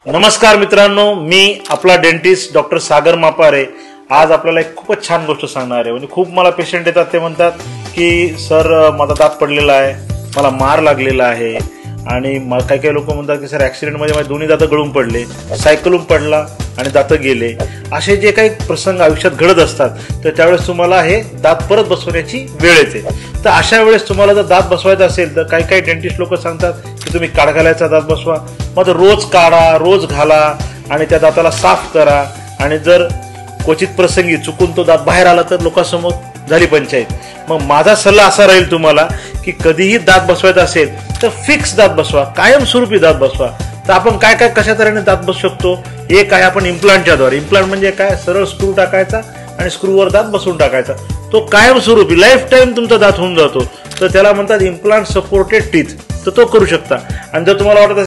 नमस्कार मित्रांनो, मी आपला डेंटिस्ट डॉक्टर सागर मापारे आज आपल्याला एक खूपच छान गोष्ट सांगणार आहे. म्हणजे खूप मला पेशंट येतात, ते म्हणतात की सर माझा दात पडलेला आहे, मला मार लागलेला आहे. आणि काही काही लोक म्हणतात की सर ॲक्सिडेंटमध्ये माझे दोन्ही दात गळून पडले, सायकलून पडला आणि दात गेले. असे जे काही प्रसंग आयुष्यात घडत असतात तर त्यावेळेस तुम्हाला हे दात परत बसवण्याची वेळ येते. तर अशा वेळेस तुम्हाला जर दात बसवायचा असेल तर काही काही डेंटिस्ट लोक सांगतात की तुम्ही काढ घालायचा दात बसवा. मग रोज काढा, रोज घाला आणि त्या दाताला साफ करा. आणि जर क्वचित प्रसंगी चुकून तो दात बाहेर आला तर लोकांसमोर झाली पंचायत. मग माझा सल्ला असा राहील तुम्हाला की कधीही दात बसवायचा असेल तर फिक्स दात बसवा, कायमस्वरूपी दात बसवा. तर आपण काय काय कशा तऱ्हेने दात बसवू शकतो? एक आहे आपण इम्प्लांटच्या द्वारे. इम्प्लांट म्हणजे काय? सरळ स्क्रू टाकायचा आणि स्क्रूवर दात बसवून टाकायचा. तो कायमस्वरूपी लाईफ टाईम तुमचा दात होऊन जातो. तर त्याला म्हणतात इम्प्लांट सपोर्टेड टीथ. तर तो करू शकता. आणि जर तुम्हाला वाटत